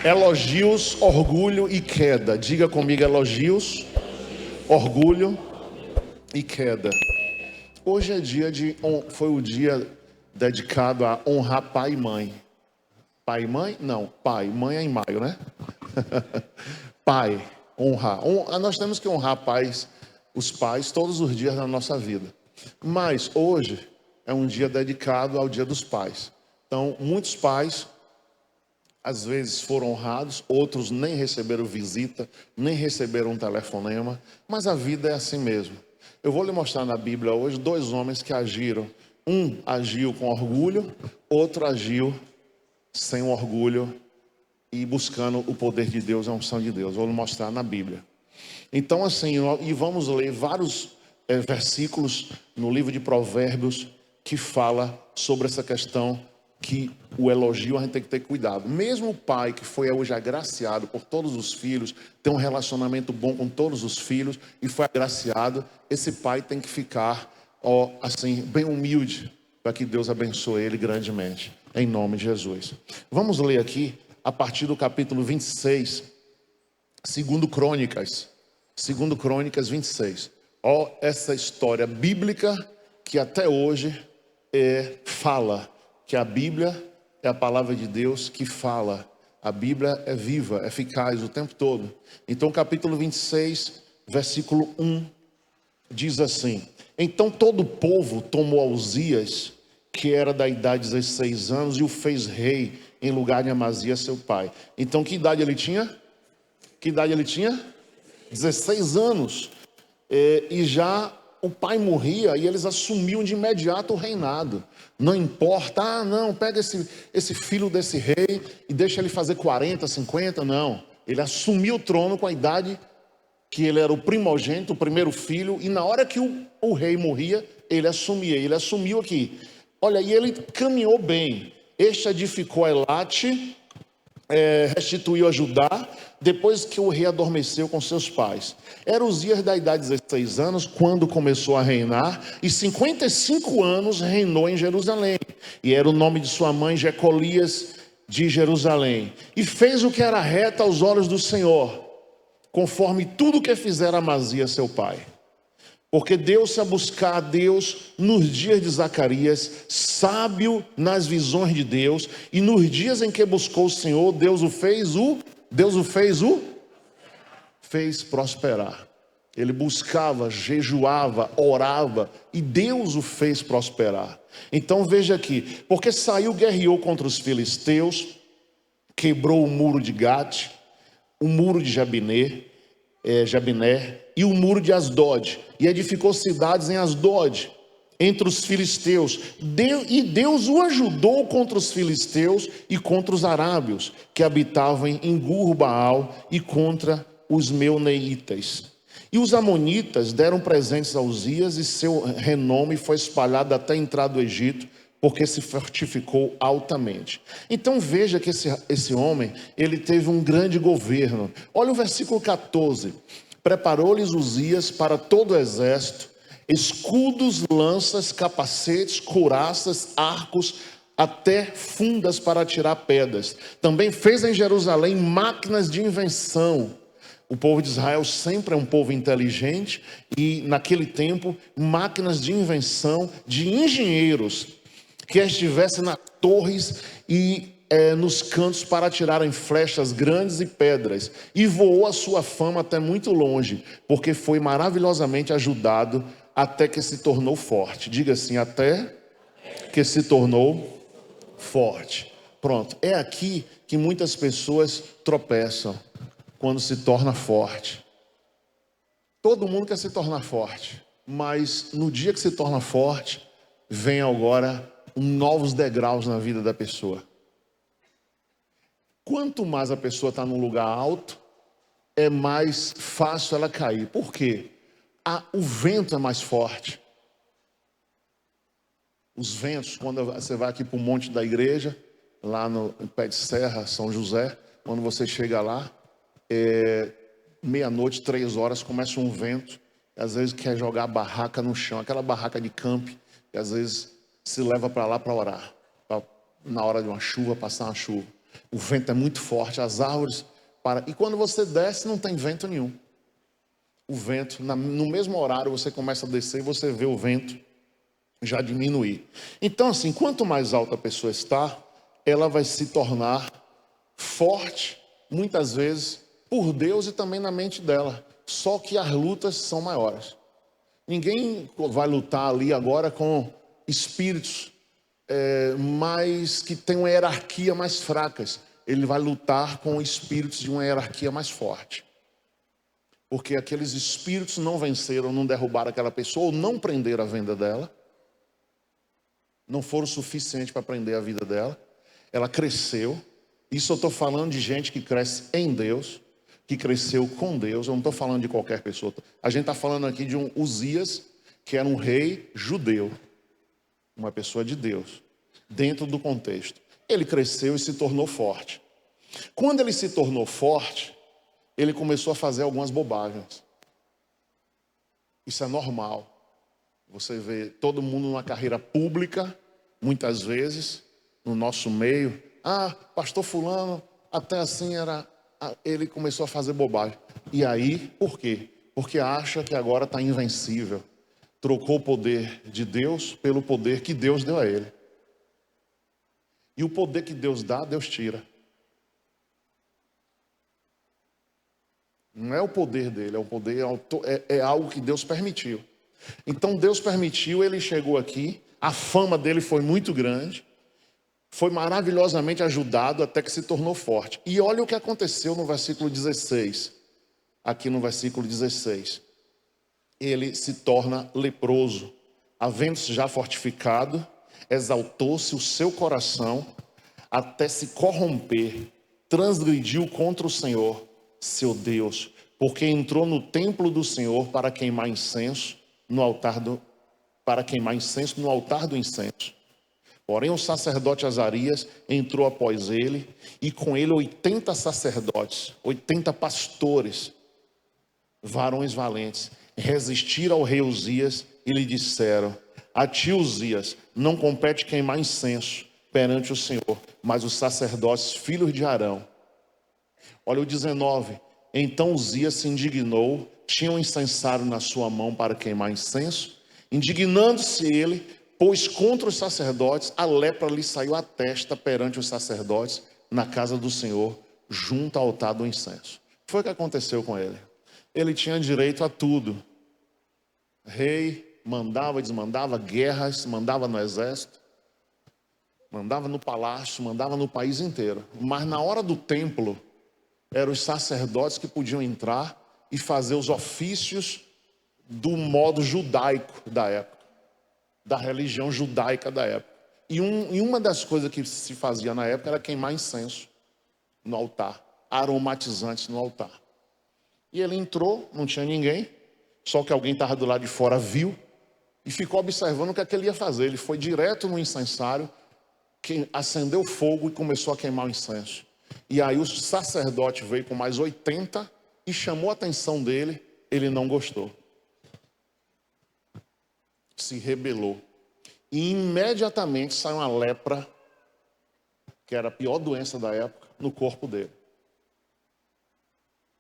Elogios, orgulho e queda. Diga comigo, elogios, orgulho e queda. Hoje é foi o dia dedicado a honrar pai e mãe. Pai e mãe? Não, pai. Mãe é em maio, né? Pai, honrar. Nós temos que honrar os pais todos os dias da nossa vida. Mas hoje é um dia dedicado ao Dia dos Pais. Então, muitos pais às vezes foram honrados, outros nem receberam visita, nem receberam um telefonema, mas a vida é assim mesmo. Eu vou lhe mostrar na Bíblia hoje 2 homens que agiram. Um agiu com orgulho, outro agiu sem orgulho e buscando o poder de Deus, a unção de Deus. Vou lhe mostrar na Bíblia. Então assim, e vamos ler vários versículos no livro de Provérbios que fala sobre essa questão que o elogio a gente tem que ter cuidado. Mesmo o pai que foi hoje agraciado por todos os filhos, tem um relacionamento bom com todos os filhos e foi agraciado, esse pai tem que ficar assim, bem humilde, para que Deus abençoe ele grandemente, em nome de Jesus. Vamos ler aqui, a partir do capítulo 26, segundo Crônicas 26. Essa história bíblica que até hoje fala que a Bíblia é a palavra de Deus que fala. A Bíblia é viva, é eficaz o tempo todo. Então, capítulo 26, versículo 1, diz assim: Então todo o povo tomou Uzias, que era da idade de 16 anos, e o fez rei em lugar de Amazias, seu pai. Então, que idade ele tinha? 16 anos. E já o pai morria e eles assumiam de imediato o reinado. Não importa, não, pega esse filho desse rei e deixa ele fazer 40, 50, não. Ele assumiu o trono com a idade que ele era o primogênito, o primeiro filho, e na hora que o rei morria, ele assumiu aqui. Olha, e ele caminhou bem. Este edificou Elate, restituiu a Judá, depois que o rei adormeceu com seus pais. Era Uzias da idade de 16 anos, quando começou a reinar, e 55 anos reinou em Jerusalém. E era o nome de sua mãe Jecolias de Jerusalém. E fez o que era reto aos olhos do Senhor, conforme tudo que fizera Amazias seu pai. Porque deu-se a buscar a Deus nos dias de Zacarias, sábio nas visões de Deus, e nos dias em que buscou o Senhor, Deus o fez prosperar. Ele buscava, jejuava, orava, e Deus o fez prosperar. Então veja aqui, porque saiu, guerreou contra os filisteus, quebrou o muro de Gate, o muro de Jabiné, e o muro de Asdod, e edificou cidades em Asdod, entre os filisteus. Deus o ajudou contra os filisteus e contra os arábios, que habitavam em Gur-Baal, e contra os meuneitas. E os amonitas deram presentes a Uzias, e seu renome foi espalhado até a entrada do Egito, porque se fortificou altamente. Então veja que esse homem, ele teve um grande governo. Olha o versículo 14. Preparou-lhes Uzias para todo o exército, escudos, lanças, capacetes, couraças, arcos, até fundas para atirar pedras. Também fez em Jerusalém máquinas de invenção. O povo de Israel sempre é um povo inteligente, e naquele tempo, máquinas de invenção de engenheiros, que estivessem nas torres e nos cantos para atirarem flechas grandes e pedras. E voou a sua fama até muito longe, porque foi maravilhosamente ajudado até que se tornou forte. Diga assim, até que se tornou forte. Pronto, é aqui que muitas pessoas tropeçam, quando se torna forte. Todo mundo quer se tornar forte, mas no dia que se torna forte, vem agora novos degraus na vida da pessoa. Quanto mais a pessoa está num lugar alto, é mais fácil ela cair. Por quê? O vento é mais forte. Os ventos, quando você vai aqui para o monte da igreja, lá no pé de serra, São José, quando você chega lá, meia-noite, 3 horas, começa um vento, e às vezes quer jogar a barraca no chão, aquela barraca de camping, e às vezes se leva para lá para orar, na hora de uma chuva, passar uma chuva. O vento é muito forte, as árvores param. E quando você desce, não tem vento nenhum. O vento, no mesmo horário, você começa a descer e você vê o vento já diminuir. Então, assim, quanto mais alta a pessoa está, ela vai se tornar forte, muitas vezes, por Deus e também na mente dela. Só que as lutas são maiores. Ninguém vai lutar ali agora com espíritos mais que têm uma hierarquia mais fracas. Ele vai lutar com espíritos de uma hierarquia mais forte. Porque aqueles espíritos não venceram, não derrubaram aquela pessoa, ou não prenderam a venda dela. Não foram suficientes para prender a vida dela. Ela cresceu. Isso eu estou falando de gente que cresce em Deus, que cresceu com Deus. Eu não estou falando de qualquer pessoa. A gente está falando aqui de um Uzias, que era um rei judeu, uma pessoa de Deus, dentro do contexto. Ele cresceu e se tornou forte. Quando ele se tornou forte, ele começou a fazer algumas bobagens. Isso é normal. Você vê todo mundo numa carreira pública, muitas vezes, no nosso meio. Pastor fulano, até assim era... Ele começou a fazer bobagem. E aí, por quê? Porque acha que agora está invencível. Trocou o poder de Deus pelo poder que Deus deu a ele. E o poder que Deus dá, Deus tira. Não é o poder dele, é o poder, é algo que Deus permitiu. Então Deus permitiu, ele chegou aqui, a fama dele foi muito grande, foi maravilhosamente ajudado até que se tornou forte. E olha o que aconteceu no versículo 16, aqui no versículo 16. Ele se torna leproso, havendo-se já fortificado, exaltou-se o seu coração até se corromper, transgrediu contra o Senhor, seu Deus, porque entrou no templo do Senhor para queimar incenso no altar do incenso. Porém o sacerdote Azarias entrou após ele, e com ele 80 sacerdotes, 80 pastores, varões valentes, resistiram ao rei Uzias e lhe disseram: a ti, Uzias, não compete queimar incenso perante o Senhor, mas os sacerdotes, filhos de Arão. Olha o 19. Então Uzias se indignou, tinha um incensário na sua mão para queimar incenso. Indignando-se ele, pois contra os sacerdotes, a lepra lhe saiu à testa perante os sacerdotes, na casa do Senhor, junto ao altar do incenso. Foi o que aconteceu com ele. Ele tinha direito a tudo. Rei, mandava, desmandava, guerras, mandava no exército, mandava no palácio, mandava no país inteiro. Mas na hora do templo, eram os sacerdotes que podiam entrar e fazer os ofícios do modo judaico da época, da religião judaica da época. E uma das coisas que se fazia na época era queimar incenso no altar, aromatizantes no altar. E ele entrou, não tinha ninguém, só que alguém estava do lado de fora, viu, e ficou observando o que é que ele ia fazer. Ele foi direto no incensário, acendeu fogo e começou a queimar o incenso. E aí o sacerdote veio com mais 80 e chamou a atenção dele, ele não gostou. Se rebelou. E imediatamente saiu uma lepra, que era a pior doença da época, no corpo dele.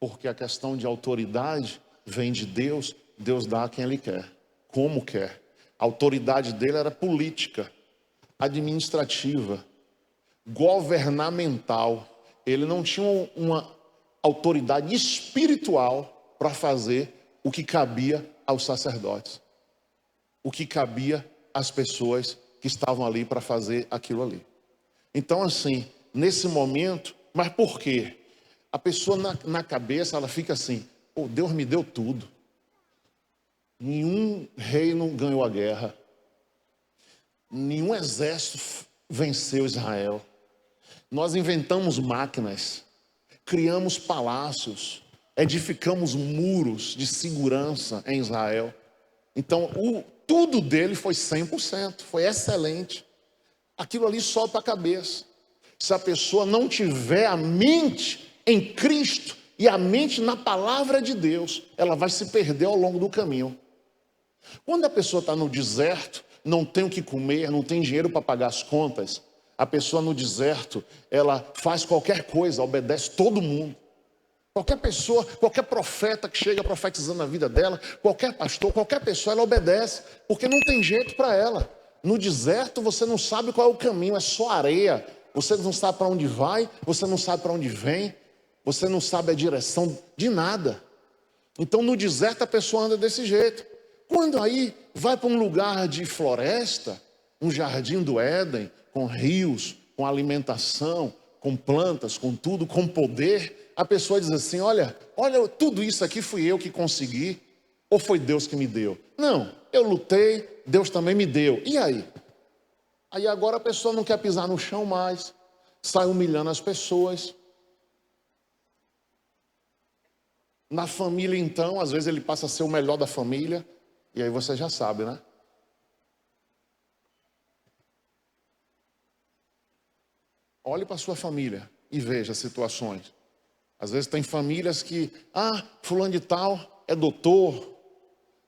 Porque a questão de autoridade vem de Deus, Deus dá a quem ele quer, como quer. A autoridade dele era política, administrativa, governamental. Ele não tinha uma autoridade espiritual para fazer o que cabia aos sacerdotes, o que cabia às pessoas que estavam ali para fazer aquilo ali. Então, assim, nesse momento, mas por quê? A pessoa na cabeça, ela fica assim: pô, Deus me deu tudo. Nenhum reino ganhou a guerra. Nenhum exército venceu Israel. Nós inventamos máquinas, criamos palácios, edificamos muros de segurança em Israel. Então, tudo dele foi 100%, foi excelente. Aquilo ali sobe para a cabeça. Se a pessoa não tiver a mente em Cristo e a mente na palavra de Deus, ela vai se perder ao longo do caminho. Quando a pessoa está no deserto, não tem o que comer, não tem dinheiro para pagar as contas, A pessoa no deserto, ela faz qualquer coisa, obedece todo mundo. Qualquer pessoa, qualquer profeta que chega profetizando na vida dela, qualquer pastor, qualquer pessoa, ela obedece, porque não tem jeito para ela. No deserto você não sabe qual é o caminho, é só areia. Você não sabe para onde vai, você não sabe para onde vem, você não sabe a direção de nada. Então no deserto a pessoa anda desse jeito. Quando aí vai para um lugar de floresta, um jardim do Éden, com rios, com alimentação, com plantas, com tudo, com poder, a pessoa diz assim, olha, tudo isso aqui fui eu que consegui, ou foi Deus que me deu? Não, eu lutei, Deus também me deu. E aí? Aí agora a pessoa não quer pisar no chão mais, sai humilhando as pessoas. Na família então, às vezes ele passa a ser o melhor da família, e aí você já sabe, né? Olhe para a sua família e veja as situações. Às vezes tem famílias que, fulano de tal é doutor,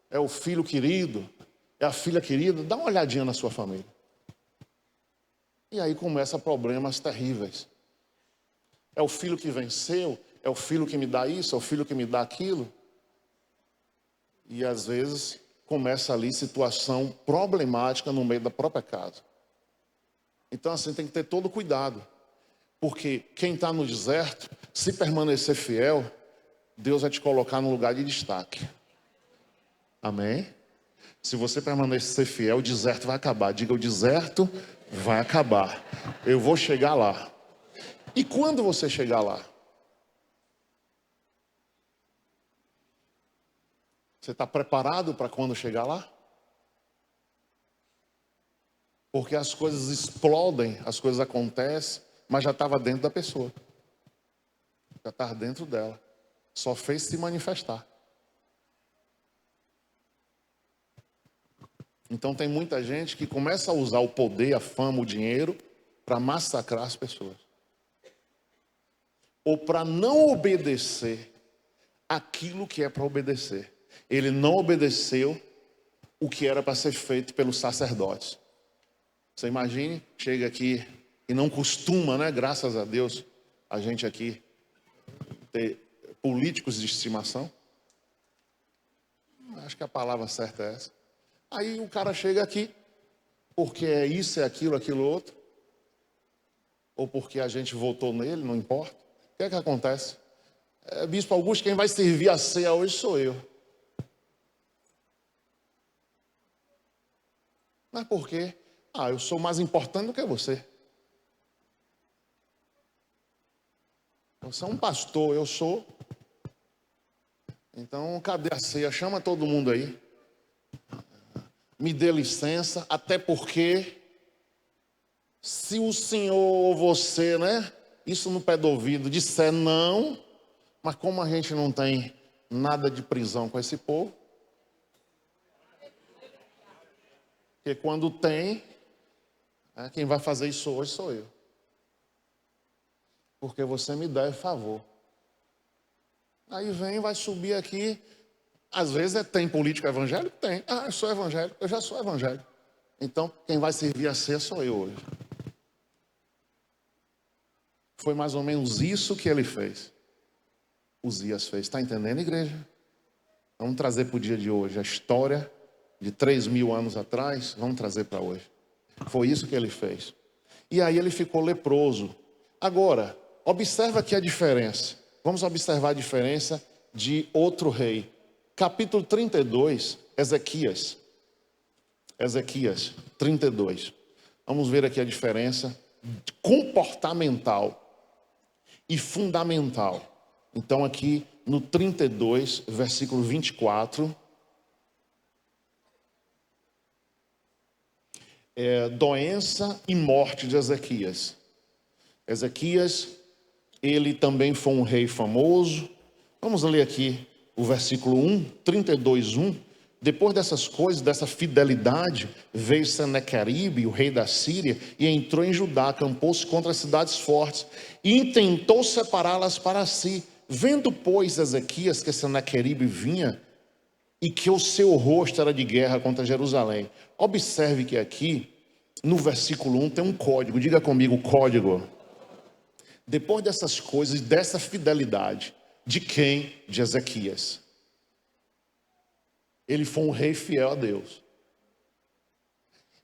é o filho querido, é a filha querida. Dá uma olhadinha na sua família. E aí começam problemas terríveis. É o filho que venceu, é o filho que me dá isso, é o filho que me dá aquilo. E às vezes começa ali situação problemática no meio da própria casa. Então assim tem que ter todo cuidado. Porque quem está no deserto, se permanecer fiel, Deus vai te colocar num lugar de destaque. Amém? Se você permanecer fiel, o deserto vai acabar. Diga, o deserto vai acabar. Eu vou chegar lá. E quando você chegar lá? Você está preparado para quando chegar lá? Porque as coisas explodem, as coisas acontecem, mas já estava dentro da pessoa. Já estava dentro dela. Só fez se manifestar. Então tem muita gente que começa a usar o poder, a fama, o dinheiro para massacrar as pessoas. Ou para não obedecer aquilo que é para obedecer. Ele não obedeceu o que era para ser feito pelos sacerdotes. Você imagine, chega aqui e não costuma, né? Graças a Deus, a gente aqui ter políticos de estimação. Acho que a palavra certa é essa. Aí o cara chega aqui, porque é isso, é aquilo, aquilo outro. Ou porque a gente votou nele, não importa. O que é que acontece? Bispo Augusto, quem vai servir a ceia hoje sou eu. Mas por quê? Eu sou mais importante do que você. Você é um pastor, eu sou. Então, cadê a ceia? Chama todo mundo aí. Me dê licença, até porque se o senhor ou você, né, isso no pé do ouvido, disser não, mas como a gente não tem nada de prisão com esse povo, porque quando tem, quem vai fazer isso hoje sou eu. Porque você me dá favor. Aí vem, vai subir aqui. Às vezes tem político evangélico? Tem. Eu sou evangélico, eu já sou evangélico. Então, quem vai servir a ceia sou eu hoje. Foi mais ou menos isso que ele fez. Uzias fez. Está entendendo, igreja? Vamos trazer para o dia de hoje a história de 3.000 anos atrás. Vamos trazer para hoje. Foi isso que ele fez. E aí ele ficou leproso. Agora, observa aqui a diferença. Vamos observar a diferença de outro rei. Capítulo 32, Ezequias. Ezequias 32. Vamos ver aqui a diferença comportamental e fundamental. Então aqui no 32, versículo 24. Doença e morte de Ezequias. Ezequias, ele também foi um rei famoso. Vamos ler aqui o versículo 1, 32, 1. Depois dessas coisas, dessa fidelidade, veio Senaqueribe, o rei da Síria, e entrou em Judá, acampou-se contra as cidades fortes, e intentou separá-las para si. Vendo, pois, Ezequias que Senaqueribe vinha, e que o seu rosto era de guerra contra Jerusalém. Observe que aqui no versículo 1 tem um código. Diga comigo, código. Depois dessas coisas, dessa fidelidade, de quem? De Ezequias. Ele foi um rei fiel a Deus.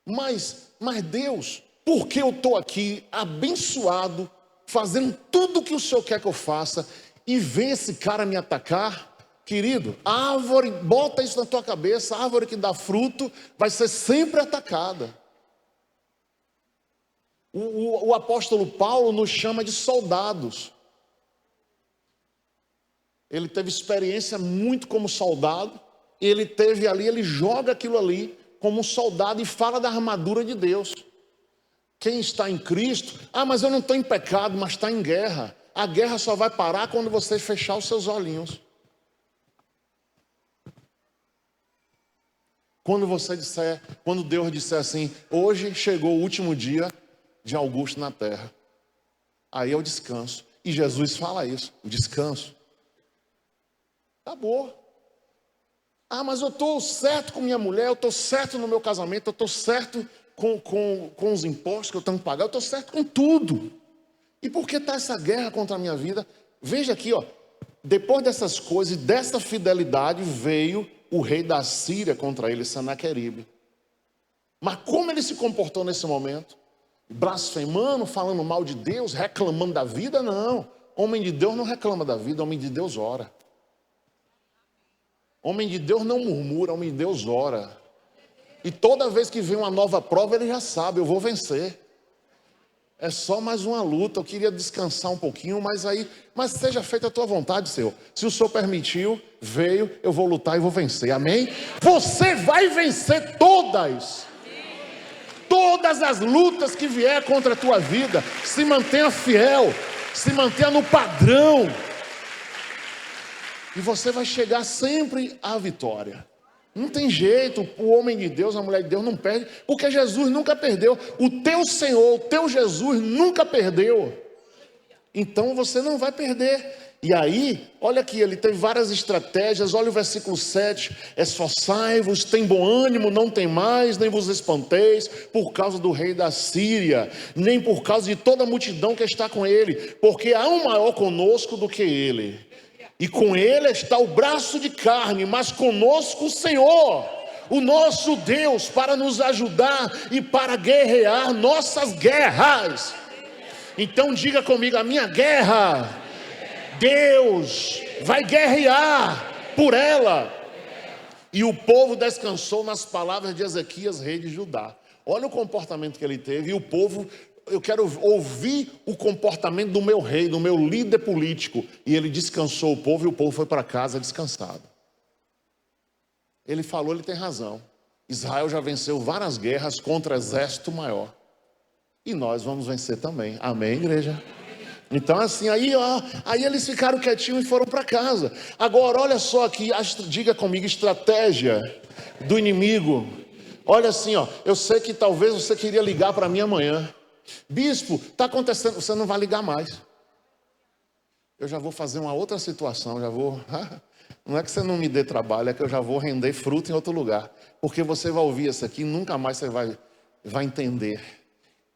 Mas Deus, por que eu estou aqui abençoado, fazendo tudo o que o Senhor quer que eu faça, e vem esse cara me atacar? Querido, a árvore, bota isso na tua cabeça, a árvore que dá fruto vai ser sempre atacada. O apóstolo Paulo nos chama de soldados. Ele teve experiência muito como soldado. Ele teve ali, ele joga aquilo ali como um soldado e fala da armadura de Deus. Quem está em Cristo, mas eu não estou em pecado, mas está em guerra. A guerra só vai parar quando você fechar os seus olhinhos. Quando Deus disser assim, hoje chegou o último dia de Augusto na terra. Aí é o descanso. E Jesus fala isso, o descanso. Acabou. Mas eu estou certo com minha mulher, eu estou certo no meu casamento, eu estou certo com os impostos que eu tenho que pagar, eu estou certo com tudo. E por que está essa guerra contra a minha vida? Veja aqui, depois dessas coisas, dessa fidelidade, veio o rei da Síria contra ele, Senaqueribe. Mas como ele se comportou nesse momento? Blasfemando, falando mal de Deus, reclamando da vida? Não. Homem de Deus não reclama da vida, homem de Deus ora. Homem de Deus não murmura, homem de Deus ora. E toda vez que vem uma nova prova, ele já sabe, eu vou vencer. É só mais uma luta, eu queria descansar um pouquinho, mas seja feita a tua vontade, Senhor. Se o Senhor permitiu, veio, eu vou lutar e vou vencer, amém? Você vai vencer todas as lutas que vier contra a tua vida. Se mantenha fiel, se mantenha no padrão. E você vai chegar sempre à vitória. Não tem jeito, o homem de Deus, a mulher de Deus não perde, porque Jesus nunca perdeu. O teu Senhor, o teu Jesus nunca perdeu. Então você não vai perder. E aí, olha aqui, ele teve várias estratégias. Olha o versículo 7. Esforçai-vos, tem bom ânimo, não tem mais, nem vos espanteis por causa do rei da Síria, nem por causa de toda a multidão que está com ele, porque há um maior conosco do que ele. E com ele está o braço de carne, mas conosco o Senhor, o nosso Deus, para nos ajudar e para guerrear nossas guerras. Então diga comigo, a minha guerra, Deus vai guerrear por ela. E o povo descansou nas palavras de Ezequias, rei de Judá. Olha o comportamento que ele teve. E o povo, eu quero ouvir o comportamento do meu rei, do meu líder político. E ele descansou o povo e o povo foi para casa descansado. Ele falou, ele tem razão. Israel já venceu várias guerras contra exército maior. E nós vamos vencer também. Amém, igreja? Então assim, aí eles ficaram quietinhos e foram para casa. Agora olha só aqui, diga comigo, estratégia do inimigo. Olha assim, eu sei que talvez você queria ligar para mim amanhã. Bispo, está acontecendo, você não vai ligar mais. Eu já vou fazer uma outra situação, não é que você não me dê trabalho, é que eu já vou render fruto em outro lugar. Porque você vai ouvir isso aqui, nunca mais você vai entender.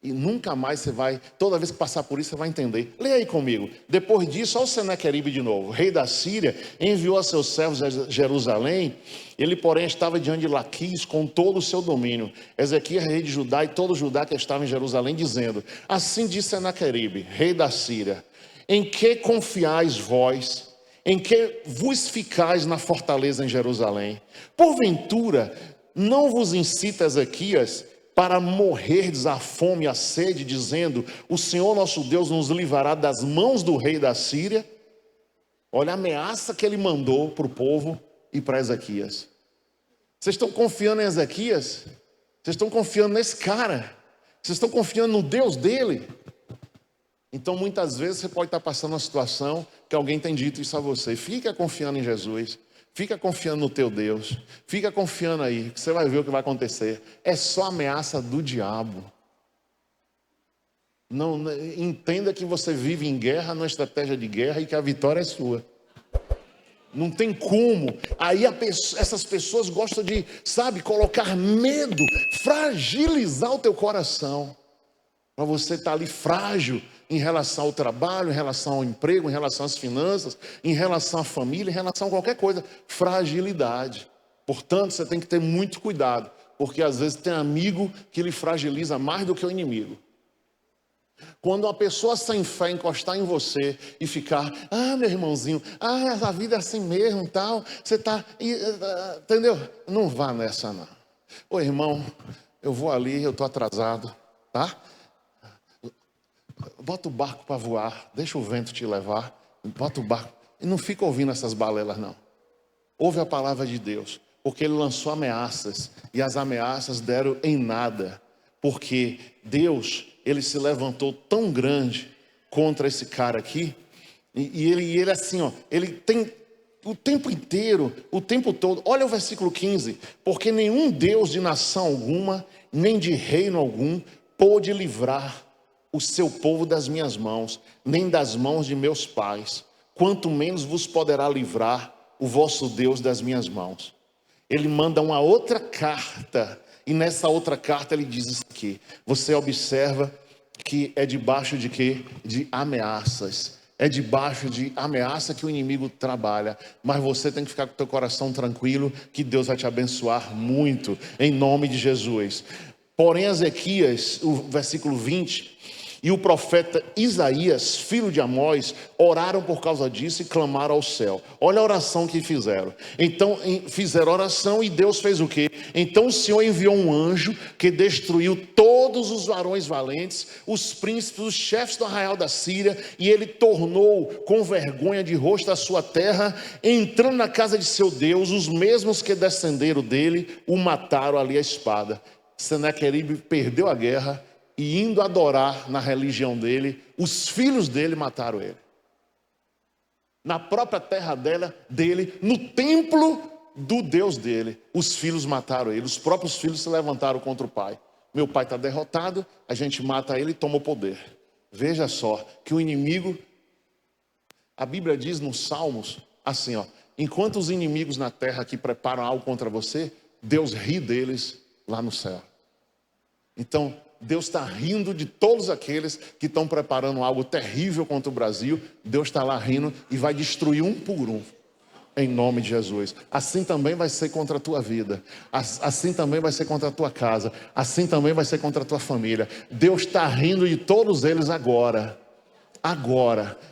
E nunca mais você vai, toda vez que passar por isso, você vai entender. Leia aí comigo. Depois disso, olha o Senaqueribe de novo. O rei da Síria enviou a seus servos a Jerusalém. Ele, porém, estava diante de Laquis com todo o seu domínio. Ezequias, rei de Judá, e todo Judá que estava em Jerusalém, dizendo: assim disse Senaqueribe, rei da Síria: em que confiais vós? Em que vos ficais na fortaleza em Jerusalém? Porventura, não vos incita Ezequias para morrerdes à fome e à sede, dizendo: o Senhor nosso Deus nos livrará das mãos do rei da Síria? Olha a ameaça que ele mandou para o povo e para Ezequias. Vocês estão confiando em Ezequias? Vocês estão confiando nesse cara? Vocês estão confiando no Deus dele? Então muitas vezes você pode estar passando uma situação que alguém tem dito isso a você. Fica confiando em Jesus. Fica confiando no teu Deus. Fica confiando aí, que você vai ver o que vai acontecer. É só ameaça do diabo. Não, entenda que você vive em guerra, numa estratégia de guerra, e que a vitória é sua. Não tem como. Aí essas pessoas gostam de, sabe, colocar medo, fragilizar o teu coração. Para você estar ali frágil em relação ao trabalho, em relação ao emprego, em relação às finanças, em relação à família, em relação a qualquer coisa. Fragilidade. Portanto, você tem que ter muito cuidado, porque às vezes tem amigo que lhe fragiliza mais do que o inimigo. Quando uma pessoa sem fé encostar em você e ficar, meu irmãozinho, a vida é assim mesmo, tal, você está, entendeu? Não vá nessa não. Ô irmão, eu vou ali, eu estou atrasado, tá? Bota o barco para voar, deixa o vento te levar, bota o barco, e não fica ouvindo essas balelas não. Ouve a palavra de Deus, porque Ele lançou ameaças, e as ameaças deram em nada, porque Deus, Ele se levantou tão grande contra esse cara aqui, e ele assim, ó, ele tem o tempo inteiro, o tempo todo, olha o versículo 15, porque nenhum Deus de nação alguma, nem de reino algum, pôde livrar o seu povo das minhas mãos, nem das mãos de meus pais, quanto menos vos poderá livrar o vosso Deus das minhas mãos. Ele manda uma outra carta, e nessa outra carta ele diz isso aqui, você observa que é debaixo de quê? De ameaças. É debaixo de ameaça que o inimigo trabalha, mas você tem que ficar com o teu coração tranquilo, que Deus vai te abençoar muito, em nome de Jesus. Porém, Ezequias, o versículo 20, e o profeta Isaías, filho de Amós, oraram por causa disso e clamaram ao céu. Olha a oração que fizeram. Então, fizeram oração e Deus fez o quê? Então o Senhor enviou um anjo que destruiu todos os varões valentes, os príncipes, os chefes do arraial da Síria, e ele tornou com vergonha de rosto a sua terra, entrando na casa de seu Deus, os mesmos que descenderam dele, o mataram ali à espada. Senaqueribe perdeu a guerra, e indo adorar na religião dele, os filhos dele mataram ele. Na própria terra dele, no templo do Deus dele, os filhos mataram ele. Os próprios filhos se levantaram contra o pai. Meu pai está derrotado, a gente mata ele e toma o poder. Veja só, que o inimigo, a Bíblia diz nos Salmos, assim, ó, enquanto os inimigos na terra aqui preparam algo contra você, Deus ri deles lá no céu. Então, Deus está rindo de todos aqueles que estão preparando algo terrível contra o Brasil. Deus está lá rindo e vai destruir um por um, em nome de Jesus. Assim também vai ser contra a tua vida, assim também vai ser contra a tua casa, assim também vai ser contra a tua família. Deus está rindo de todos eles agora,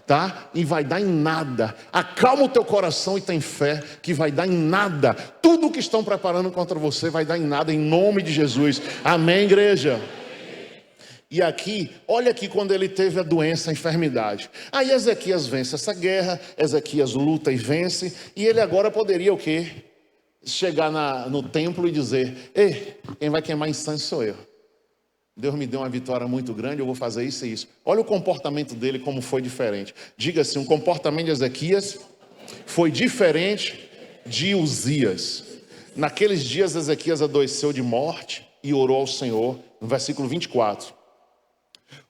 tá? E vai dar em nada. Acalma o teu coração e tem fé que vai dar em nada. Tudo que estão preparando contra você vai dar em nada, em nome de Jesus. Amém, igreja? E aqui, olha aqui quando ele teve a doença, a enfermidade. Aí Ezequias vence essa guerra, Ezequias luta e vence, e ele agora poderia o quê? Chegar no templo e dizer, ei, quem vai queimar incenso sou eu. Deus me deu uma vitória muito grande, eu vou fazer isso e isso. Olha o comportamento dele como foi diferente. Diga assim, o comportamento de Ezequias foi diferente de Uzias. Naqueles dias Ezequias adoeceu de morte e orou ao Senhor, no versículo 24.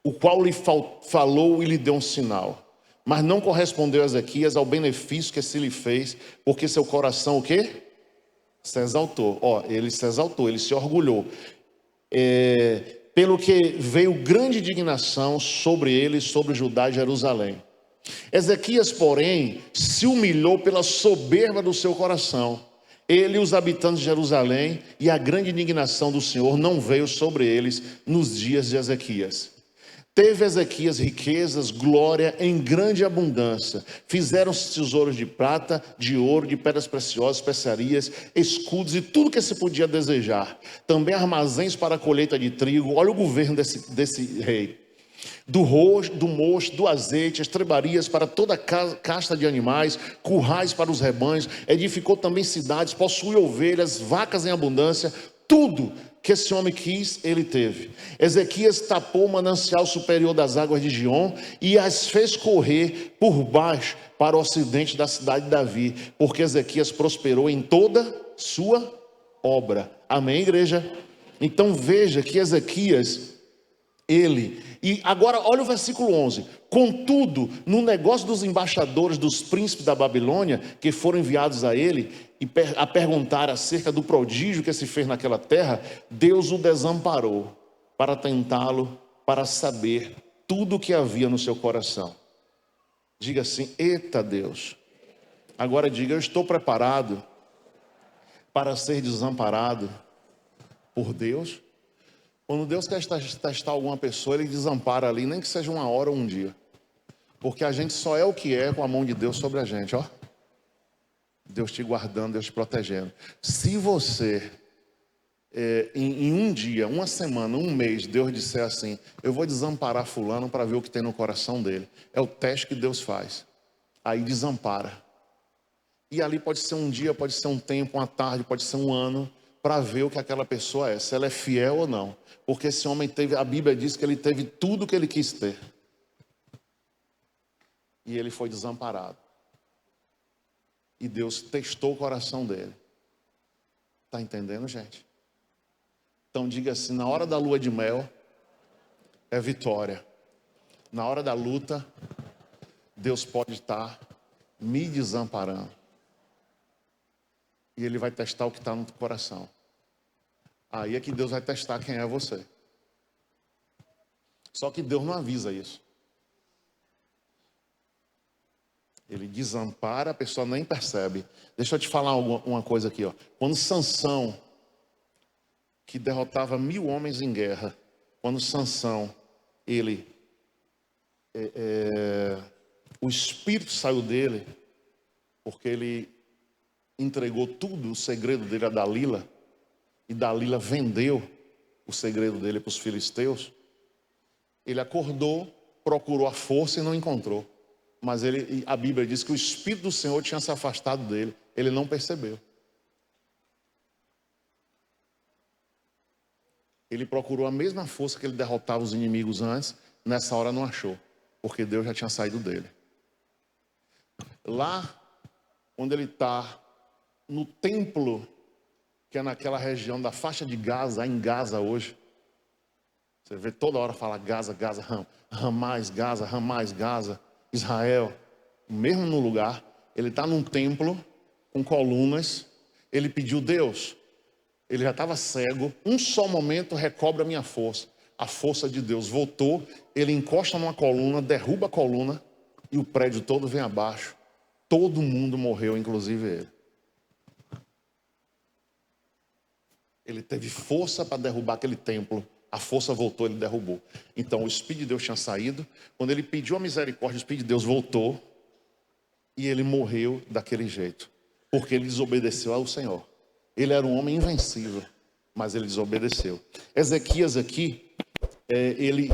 O qual lhe falou e lhe deu um sinal, mas não correspondeu a Ezequias ao benefício que se lhe fez, porque seu coração o quê? Se exaltou. Ele se exaltou, ele se orgulhou. Pelo que veio grande indignação sobre ele, sobre Judá e Jerusalém. Ezequias, porém, se humilhou pela soberba do seu coração. Ele e os habitantes de Jerusalém, e a grande indignação do Senhor não veio sobre eles nos dias de Ezequias. Teve Ezequias riquezas, glória em grande abundância. Fizeram-se tesouros de prata, de ouro, de pedras preciosas, especiarias, escudos e tudo que se podia desejar. Também armazéns para a colheita de trigo. Olha o governo desse rei. Do mosto, do azeite, estrebarias para toda a casta de animais, currais para os rebanhos. Edificou também cidades, possui ovelhas, vacas em abundância. Tudo que esse homem quis, ele teve. Ezequias tapou o manancial superior das águas de Gion e as fez correr por baixo para o ocidente da cidade de Davi, porque Ezequias prosperou em toda sua obra. Amém, igreja? Então veja que Ezequias, E agora olha o versículo 11. Contudo, no negócio dos embaixadores dos príncipes da Babilônia, que foram enviados a ele, a perguntar acerca do prodígio que se fez naquela terra, Deus o desamparou para tentá-lo, para saber tudo o que havia no seu coração. Diga assim: eita Deus. Agora diga: eu estou preparado para ser desamparado por Deus. Quando Deus quer testar alguma pessoa, Ele desampara ali, nem que seja uma hora ou um dia. Porque a gente só é o que é com a mão de Deus sobre a gente, ó. Deus te guardando, Deus te protegendo. Se você, em um dia, uma semana, um mês, Deus disser assim: eu vou desamparar fulano para ver o que tem no coração dele. É o teste que Deus faz. Aí desampara. E ali pode ser um dia, pode ser um tempo, uma tarde, pode ser um ano, para ver o que aquela pessoa é, se ela é fiel ou não. Porque esse homem teve, a Bíblia diz que ele teve tudo o que ele quis ter. E ele foi desamparado. E Deus testou o coração dele. Está entendendo, gente? Então diga assim: na hora da lua de mel, é vitória. Na hora da luta, Deus pode estar me desamparando. E Ele vai testar o que está no coração. Aí é que Deus vai testar quem é você. Só que Deus não avisa isso. Ele desampara, a pessoa nem percebe. Deixa eu te falar uma coisa aqui, ó. Quando Sansão, que derrotava 1000 homens em guerra, quando Sansão, o espírito saiu dele, porque ele entregou tudo, o segredo dele a Dalila, e Dalila vendeu o segredo dele para os filisteus. Ele acordou, procurou a força e não encontrou. Mas a Bíblia diz que o Espírito do Senhor tinha se afastado dele. Ele não percebeu. Ele procurou a mesma força que ele derrotava os inimigos antes. Nessa hora não achou, porque Deus já tinha saído dele. Lá, onde ele está, no templo, que é naquela região da faixa de Gaza, em Gaza hoje. Você vê toda hora falar Gaza, Gaza, Ramais, Gaza, Israel. Mesmo no lugar, ele está num templo com colunas. Ele pediu: Deus, ele já estava cego, um só momento recobra a minha força. A força de Deus voltou, ele encosta numa coluna, derruba a coluna e o prédio todo vem abaixo. Todo mundo morreu, inclusive ele. Ele teve força para derrubar aquele templo. A força voltou, ele derrubou. Então o Espírito de Deus tinha saído. Quando ele pediu a misericórdia, o Espírito de Deus voltou. E ele morreu daquele jeito. Porque ele desobedeceu ao Senhor. Ele era um homem invencível, mas ele desobedeceu. Ezequias aqui, ele,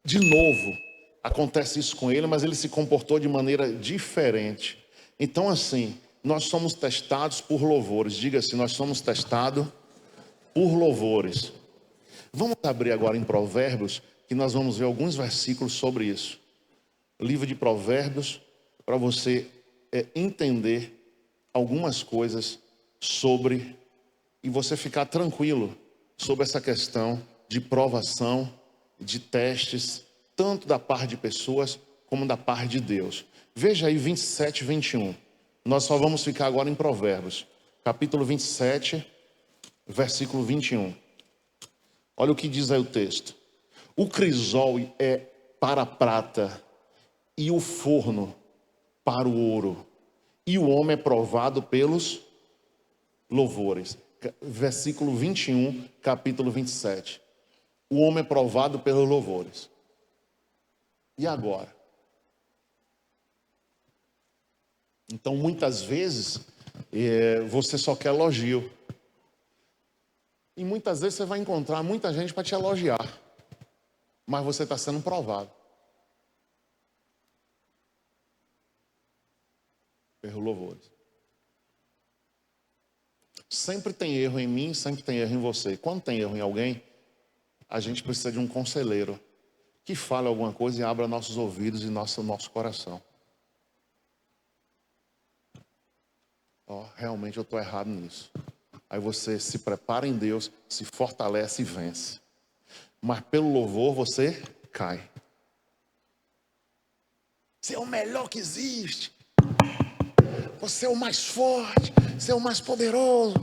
de novo, acontece isso com ele, mas ele se comportou de maneira diferente. Então assim, nós somos testados por louvores. Diga assim: nós somos testados por louvores. Vamos abrir agora em Provérbios, que nós vamos ver alguns versículos sobre isso. Livro de Provérbios, para você entender algumas coisas sobre, e você ficar tranquilo sobre essa questão de provação, de testes, tanto da parte de pessoas, como da parte de Deus. Veja aí 27 e 21. Nós só vamos ficar agora em Provérbios, capítulo 27, versículo 21. Olha o que diz aí o texto: o crisol é para a prata, e o forno para o ouro, e o homem é provado pelos louvores. Versículo 21, capítulo 27. O homem é provado pelos louvores. E agora? Então, muitas vezes, você só quer elogio. E muitas vezes você vai encontrar muita gente para te elogiar. Mas você está sendo provado. Pelos louvores. Sempre tem erro em mim, sempre tem erro em você. Quando tem erro em alguém, a gente precisa de um conselheiro que fale alguma coisa e abra nossos ouvidos e nosso coração. Realmente eu estou errado nisso. Aí você se prepara em Deus, se fortalece e vence. mas pelo louvor você cai. Você é o melhor que existe. Você é o mais forte. Você é o mais poderoso.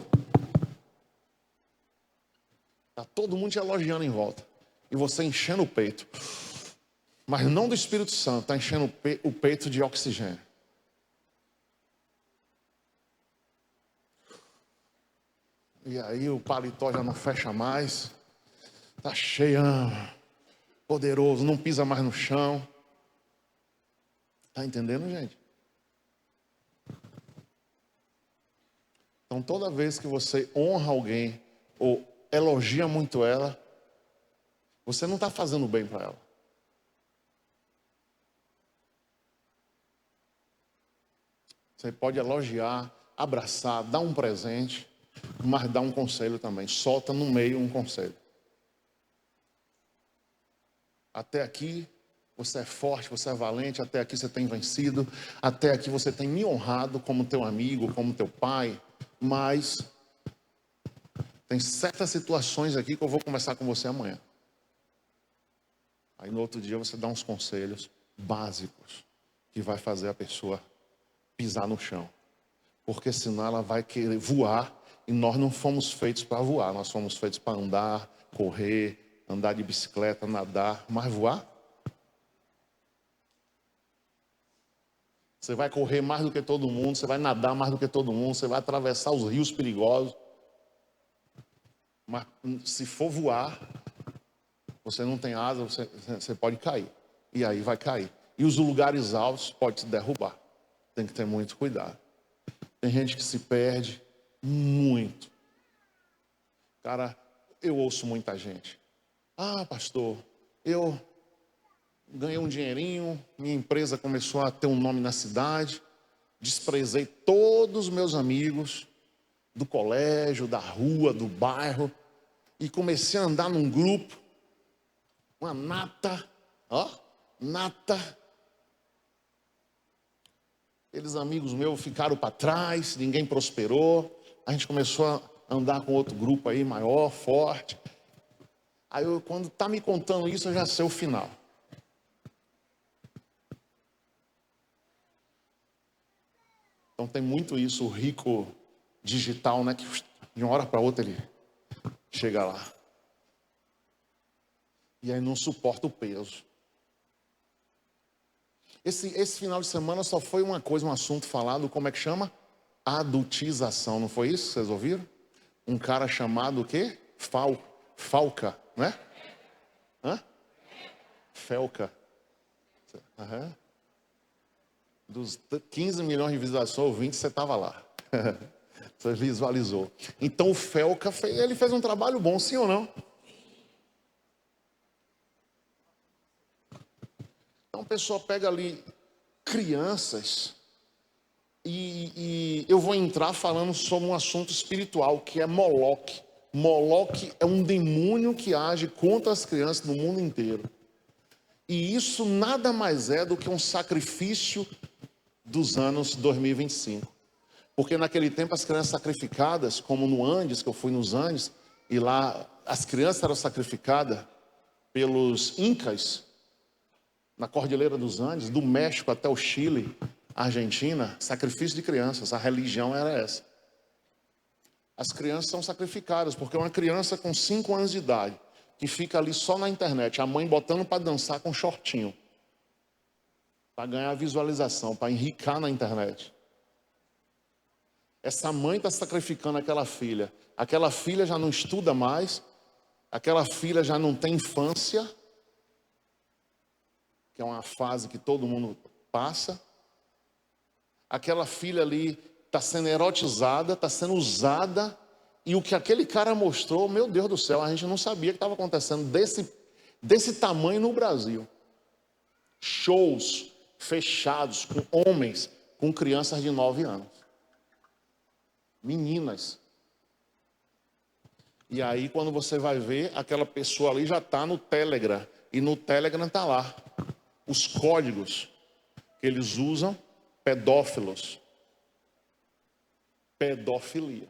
Está todo mundo te elogiando em volta. E você enchendo o peito. Mas não do Espírito Santo. Está enchendo o peito de oxigênio. E aí o paletó já não fecha mais. Está cheio. Poderoso. Não pisa mais no chão. Está entendendo, gente? Então toda vez que você honra alguém ou elogia muito ela, você não está fazendo bem para ela. Você pode elogiar, abraçar, dar um presente, mas dar um conselho também. Solta no meio um conselho. Até aqui você é forte, você é valente, até aqui você tem vencido, até aqui você tem me honrado como teu amigo, como teu pai, mas tem certas situações aqui que eu vou conversar com você amanhã. Aí no outro dia você dá uns conselhos básicos que vai fazer a pessoa pisar no chão. Porque senão ela vai querer voar e nós não fomos feitos para voar. Nós fomos feitos para andar, correr, andar de bicicleta, nadar, mas voar? Você vai correr mais do que todo mundo, você vai nadar mais do que todo mundo, você vai atravessar os rios perigosos. Mas se for voar, você não tem asa, você pode cair. E aí vai cair. E os lugares altos podem te derrubar. Tem que ter muito cuidado. Tem gente que se perde muito. Cara, eu ouço muita gente. Ah, pastor, eu ganhei um dinheirinho, minha empresa começou a ter um nome na cidade, desprezei todos os meus amigos do colégio, da rua, do bairro, e comecei a andar num grupo, uma nata. Aqueles amigos meus ficaram para trás, ninguém prosperou. A gente começou a andar com outro grupo aí, maior, forte. Aí quando está me contando isso, eu já sei o final. Então tem muito isso, o rico digital, né? Que de uma hora para outra ele chega lá. E aí não suporta o peso. Esse final de semana só foi uma coisa, um assunto falado, como é que chama? Adultização, não foi isso que vocês ouviram? Um cara chamado o quê? Falca, né? Felca. Uhum. Dos 15 milhões de visualizações, 20 você estava lá. Você visualizou. Então o Felca, ele fez um trabalho bom, sim ou não? Então a pessoa pega ali crianças e eu vou entrar falando sobre um assunto espiritual que é Moloque. Moloque é um demônio que age contra as crianças no mundo inteiro. E isso nada mais é do que um sacrifício dos anos 2025. Porque naquele tempo as crianças sacrificadas, como no Andes, que eu fui nos Andes, e lá as crianças eram sacrificadas pelos Incas, na Cordilheira dos Andes, do México até o Chile, Argentina, sacrifício de crianças, a religião era essa. As crianças são sacrificadas, porque uma criança com 5 anos de idade, que fica ali só na internet, a mãe botando para dançar com shortinho, para ganhar visualização, para enricar na internet. Essa mãe está sacrificando aquela filha já não estuda mais, aquela filha já não tem infância, que é uma fase que todo mundo passa. Aquela filha ali está sendo erotizada, está sendo usada, e o que aquele cara mostrou, meu Deus do céu, a gente não sabia que estava acontecendo desse tamanho no Brasil. Shows fechados com homens, com crianças de 9 anos. Meninas. E aí quando você vai ver, aquela pessoa ali já está no Telegram, e no Telegram está lá os códigos que eles usam, pedófilos. Pedofilia.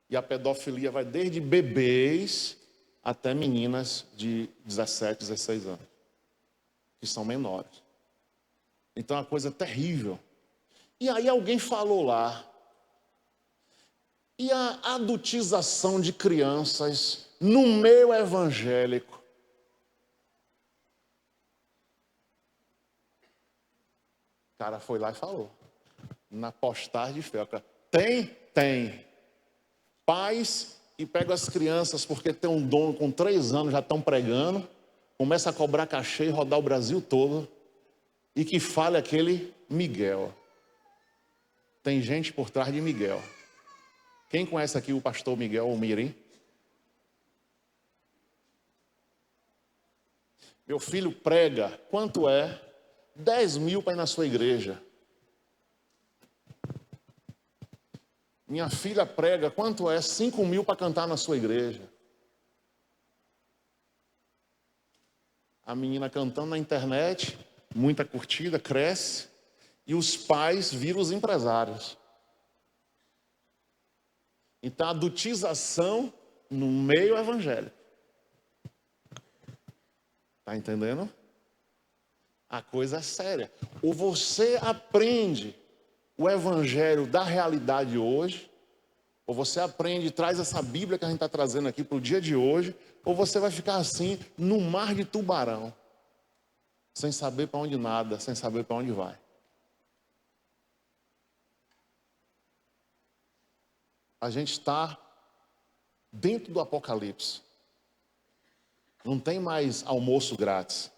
E a pedofilia vai desde bebês até meninas de 17, 16 anos, que são menores. Então é uma coisa terrível. E aí alguém falou lá, e a adultização de crianças no meio evangélico? O cara foi lá e falou, na postagem de fé, tem. Pais que pegam as crianças porque tem um dono com 3 anos, já estão pregando, começa a cobrar cachê e rodar o Brasil todo, e que fale aquele Miguel. Tem gente por trás de Miguel. Quem conhece aqui o pastor Miguel Mirim? Meu filho prega, quanto é? 10 mil para ir na sua igreja. Minha filha prega, quanto é? 5 mil para cantar na sua igreja. A menina cantando na internet, muita curtida, cresce, e os pais viram os empresários. Então, a adultização no meio evangélico. Está entendendo? A coisa é séria. Ou você aprende o evangelho da realidade hoje, ou você aprende e traz essa Bíblia que a gente está trazendo aqui para o dia de hoje, ou você vai ficar assim, no mar de tubarão, sem saber para onde nada, sem saber para onde vai. A gente está dentro do Apocalipse. Não tem mais almoço grátis.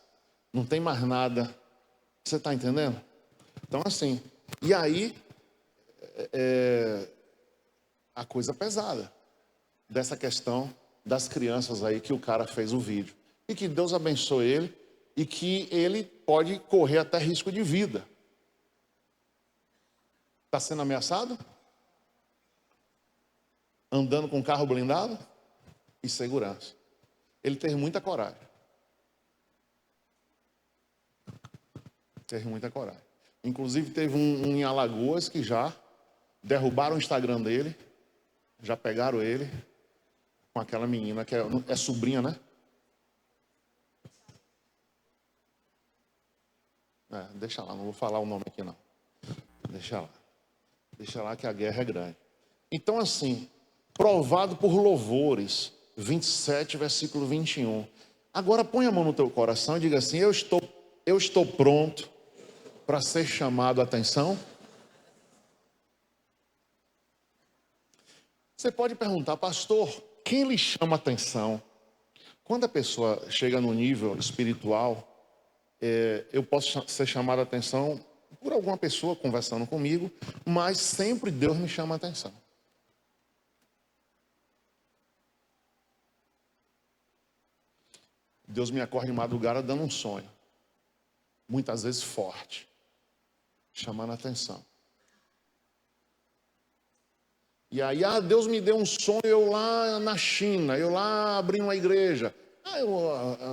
Não tem mais nada. Você está entendendo? Então, assim, e aí, a coisa pesada dessa questão das crianças aí que o cara fez o vídeo. E que Deus abençoe ele e que ele pode correr até risco de vida. Está sendo ameaçado? Andando com carro blindado? E segurança. Ele teve muita coragem. Teve muita coragem. Inclusive teve um em Alagoas que já derrubaram o Instagram dele, já pegaram ele com aquela menina que é sobrinha, né? Deixa lá, não vou falar o nome aqui não. Deixa lá. Deixa lá que a guerra é grande. Então assim, provado por louvores, 27, versículo 21. Agora põe a mão no teu coração e diga assim, eu estou pronto para ser chamado a atenção. Você pode perguntar, pastor, quem lhe chama a atenção? Quando a pessoa chega no nível espiritual, eu posso ser chamado a atenção por alguma pessoa conversando comigo, mas sempre Deus me chama a atenção. Deus me acorda de madrugada dando um sonho, muitas vezes forte, chamando a atenção. E aí, Deus me deu um sonho, eu lá na China, eu lá abri uma igreja.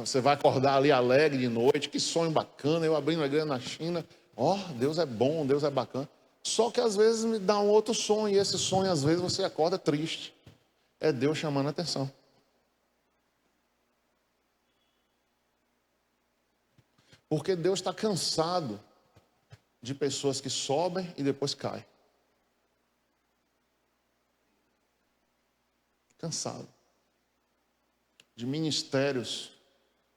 Você vai acordar ali alegre de noite, que sonho bacana, eu abri uma igreja na China. Deus é bom, Deus é bacana. Só que às vezes me dá um outro sonho, e esse sonho às vezes você acorda triste. É Deus chamando a atenção. Porque Deus está cansado de pessoas que sobem e depois caem. Cansado. De ministérios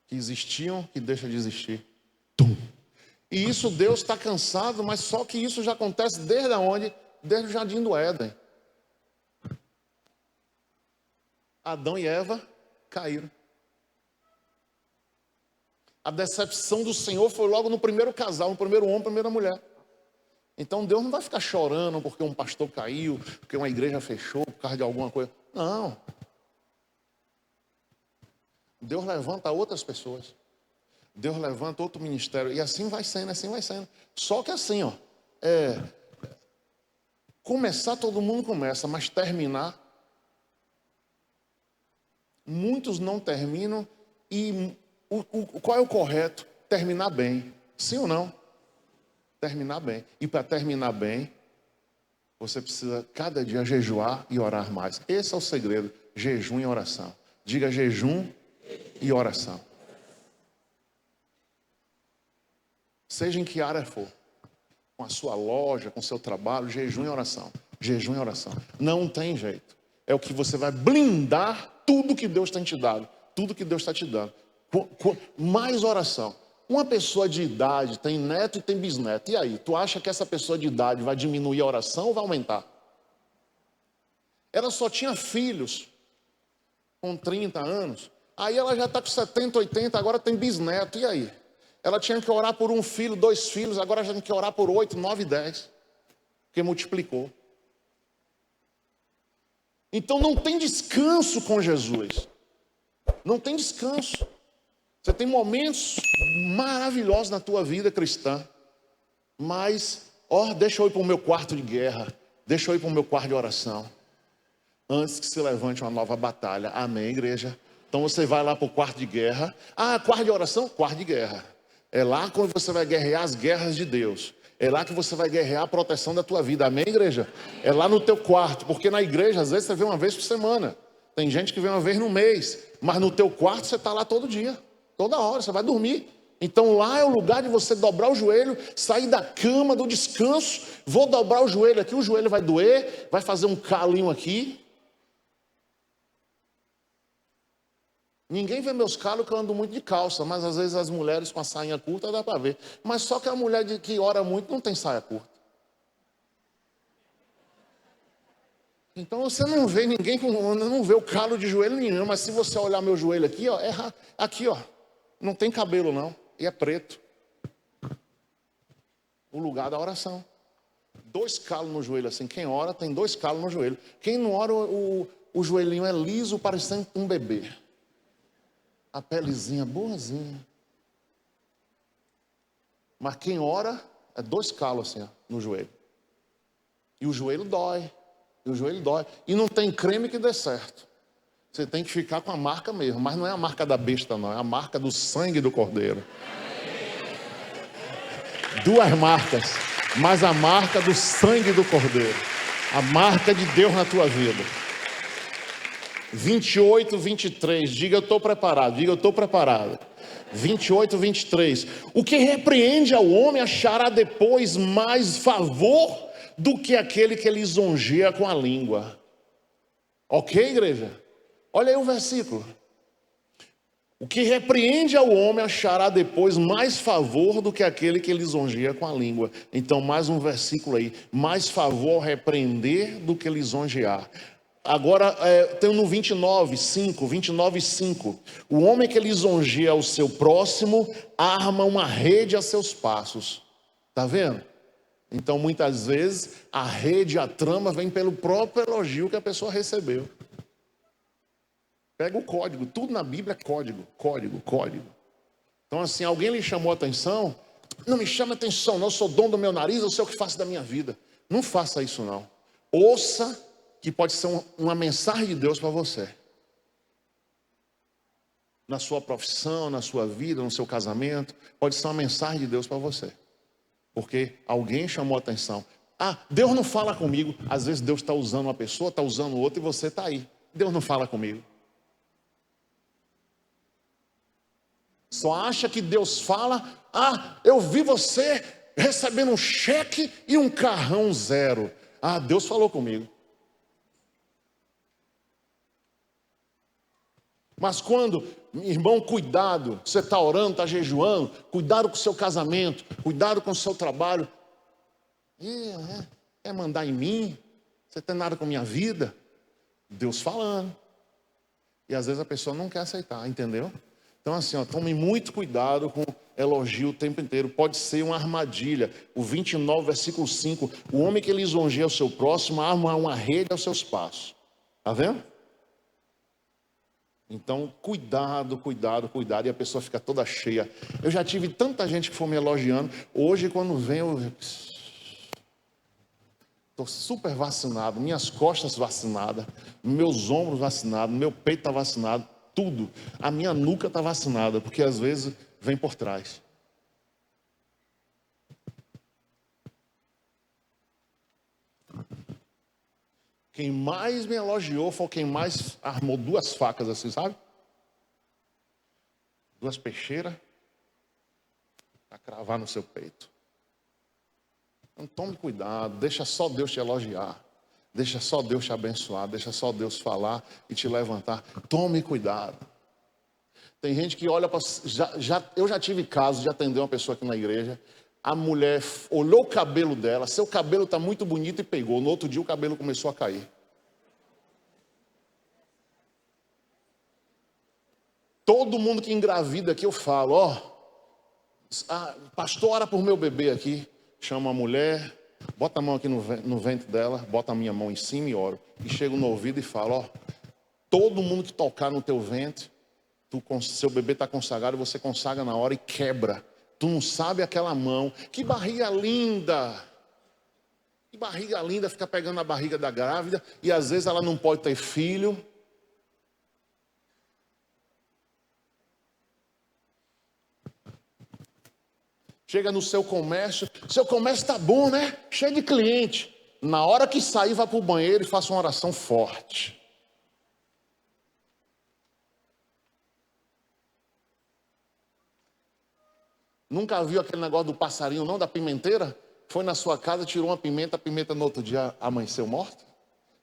que existiam, que deixam de existir. Tum. E isso Deus está cansado, mas só que isso já acontece desde onde? Desde o Jardim do Éden. Adão e Eva caíram. A decepção do Senhor foi logo no primeiro casal, no primeiro homem, primeira mulher. Então Deus não vai ficar chorando porque um pastor caiu, porque uma igreja fechou, por causa de alguma coisa. Não. Deus levanta outras pessoas. Deus levanta outro ministério. E assim vai sendo, assim vai sendo. Só que assim, começar todo mundo começa, mas terminar, muitos não terminam. E qual é o correto? Terminar bem. Sim ou não? Terminar bem. E para terminar bem, você precisa cada dia jejuar e orar mais. Esse é o segredo, jejum e oração. Diga jejum e oração. Seja em que área for. Com a sua loja, com o seu trabalho, jejum e oração. Jejum e oração. Não tem jeito. É o que você vai blindar tudo que Deus tem te dado. Tudo que Deus está te dando. Mais oração. Uma pessoa de idade tem neto e tem bisneto. E aí? Tu acha que essa pessoa de idade vai diminuir a oração ou vai aumentar? Ela só tinha filhos com 30 anos. Aí ela já está com 70, 80, agora tem bisneto. E aí? Ela tinha que orar por um filho, 2 filhos, agora já tem que orar por 8, 9, 10. Porque multiplicou. Então não tem descanso com Jesus. Não tem descanso. Você tem momentos maravilhosos na tua vida cristã. Mas, deixa eu ir para o meu quarto de guerra. Deixa eu ir para o meu quarto de oração. Antes que se levante uma nova batalha. Amém, igreja? Então você vai lá para o quarto de guerra. Quarto de oração? Quarto de guerra. É lá quando você vai guerrear as guerras de Deus. É lá que você vai guerrear a proteção da tua vida. Amém, igreja? É lá no teu quarto. Porque na igreja, às vezes, você vê uma vez por semana. Tem gente que vem uma vez no mês. Mas no teu quarto, você está lá todo dia. Toda hora, você vai dormir. Então lá é o lugar de você dobrar o joelho, sair da cama, do descanso. Vou dobrar o joelho aqui, o joelho vai doer, vai fazer um calinho aqui. Ninguém vê meus calos que eu ando muito de calça, mas às vezes as mulheres com a sainha curta dá para ver. Mas só que a mulher que ora muito não tem saia curta. Então você não vê ninguém, não vê o calo de joelho nenhum, mas se você olhar meu joelho aqui, aqui, não tem cabelo não, e é preto. O lugar da oração. 2 calos no joelho, assim, quem ora tem 2 calos no joelho. Quem não ora, o joelhinho é liso, parecendo um bebê. A pelezinha boazinha. Mas quem ora, é 2 calos assim, no joelho. E o joelho dói. E não tem creme que dê certo. Você tem que ficar com a marca mesmo. Mas não é a marca da besta, não. É a marca do sangue do cordeiro. 2 marcas. Mas a marca do sangue do cordeiro. A marca de Deus na tua vida. 28, 23. Diga, eu estou preparado. Diga, eu estou preparado. 28, 23. O que repreende ao homem achará depois mais favor do que aquele que lisonjeia com a língua. Ok, igreja? Olha aí o versículo. O que repreende ao homem achará depois mais favor do que aquele que lisonjeia com a língua. Então, mais um versículo aí. Mais favor repreender do que lisonjear. Agora, tem no 29:5. O homem que lisonjeia o seu próximo arma uma rede a seus passos. Está vendo? Então, muitas vezes, a rede, a trama vem pelo próprio elogio que a pessoa recebeu. Pega o código, tudo na Bíblia é código. Então, assim, alguém lhe chamou a atenção, não me chama atenção, não, eu sou dono do meu nariz, eu sei o que faço da minha vida. Não faça isso, não. Ouça que pode ser uma mensagem de Deus para você. Na sua profissão, na sua vida, no seu casamento, pode ser uma mensagem de Deus para você. Porque alguém chamou a atenção. Deus não fala comigo. Às vezes Deus está usando uma pessoa, está usando outra e você está aí. Deus não fala comigo. Só acha que Deus fala, eu vi você recebendo um cheque e um carrão 0. Deus falou comigo. Mas quando, irmão, cuidado, você está orando, está jejuando, cuidado com o seu casamento, cuidado com o seu trabalho. Quer mandar em mim? Você tem nada com a minha vida? Deus falando. E às vezes a pessoa não quer aceitar, entendeu? Então assim, tome muito cuidado com elogio o tempo inteiro. Pode ser uma armadilha. O 29, versículo 5. O homem que lisonjeia o seu próximo arma uma rede aos seus passos. Está vendo? Então, cuidado. E a pessoa fica toda cheia. Eu já tive tanta gente que foi me elogiando. Hoje, quando vem, eu estou super vacinado. Minhas costas vacinadas. Meus ombros vacinados. Meu peito está vacinado. Tudo. A minha nuca está vacinada. Porque às vezes vem por trás. Quem mais me elogiou foi quem mais armou 2 facas assim, sabe? 2 peixeiras para cravar no seu peito. Então tome cuidado, deixa só Deus te elogiar. Deixa só Deus te abençoar, deixa só Deus falar e te levantar. Tome cuidado. Tem gente que olha para... Eu já tive caso de atender uma pessoa aqui na igreja. A mulher olhou o cabelo dela, seu cabelo está muito bonito e pegou. No outro dia o cabelo começou a cair. Todo mundo que engravida aqui eu falo, pastor, ora por meu bebê aqui. Chama a mulher, bota a mão aqui no ventre dela, bota a minha mão em cima e oro. E chego no ouvido e falo, todo mundo que tocar no teu ventre, seu bebê está consagrado, você consagra na hora e quebra. Tu não sabe aquela mão. Que barriga linda! Que barriga linda, fica pegando a barriga da grávida. E às vezes ela não pode ter filho. Chega no seu comércio está bom, né? Cheio de cliente. Na hora que sair, vai para o banheiro e faça uma oração forte. Nunca viu aquele negócio do passarinho, não, da pimenteira? Foi na sua casa, tirou uma pimenta, a pimenta no outro dia amanheceu morta?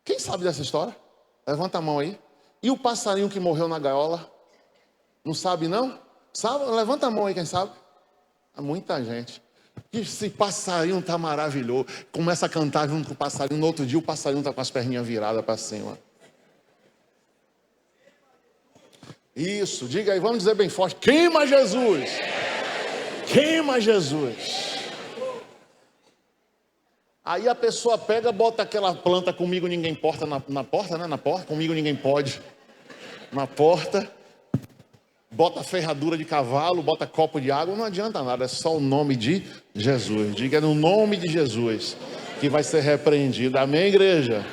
Quem sabe dessa história? Levanta a mão aí. E o passarinho que morreu na gaiola? Não sabe não? Sabe? Levanta a mão aí, quem sabe? Há muita gente. Esse passarinho tá maravilhoso. Começa a cantar junto com o passarinho. No outro dia o passarinho tá com as perninhas viradas para cima. Isso, diga aí, vamos dizer bem forte. Queima Jesus! Queima Jesus! Aí a pessoa pega, bota aquela planta comigo ninguém porta na porta, né? Na porta, comigo ninguém pode. Na porta. Bota ferradura de cavalo, bota copo de água, não adianta nada, é só o nome de Jesus. Diga, é no nome de Jesus que vai ser repreendido. Amém, igreja?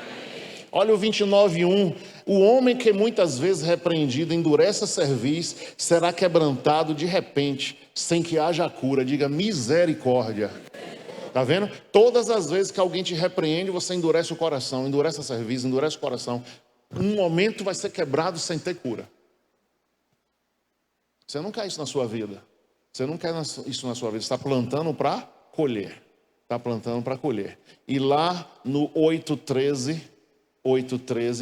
Olha o 29:1. O homem que muitas vezes repreendido endurece a cerviz, será quebrantado de repente, sem que haja cura. Diga, misericórdia. Tá vendo? Todas as vezes que alguém te repreende, você endurece o coração, endurece a cerviz, endurece o coração. Um momento vai ser quebrado sem ter cura. Você não quer isso na sua vida. Você não quer isso na sua vida. Você está plantando para colher. Está plantando para colher. E lá no 8:13,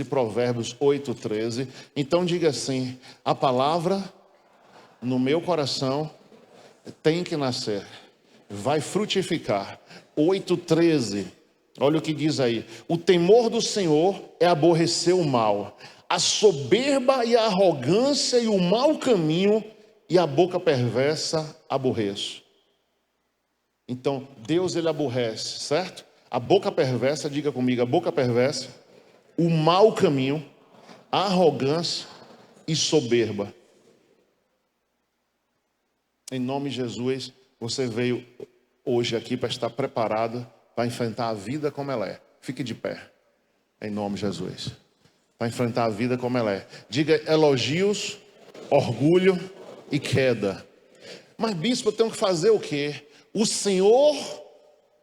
Provérbios 8:13. Então diga assim: a palavra no meu coração tem que nascer. Vai frutificar. 8:13. Olha o que diz aí. O temor do Senhor é aborrecer o mal. A soberba e a arrogância e o mau caminho e a boca perversa aborreço. Então, Deus ele aborrece, certo? A boca perversa, diga comigo, a boca perversa, o mau caminho, a arrogância e soberba. Em nome de Jesus, você veio hoje aqui para estar preparado para enfrentar a vida como ela é. Fique de pé, em nome de Jesus. Para enfrentar a vida como ela é. Diga elogios, orgulho e queda. Mas bispo, eu tenho que fazer o quê? O Senhor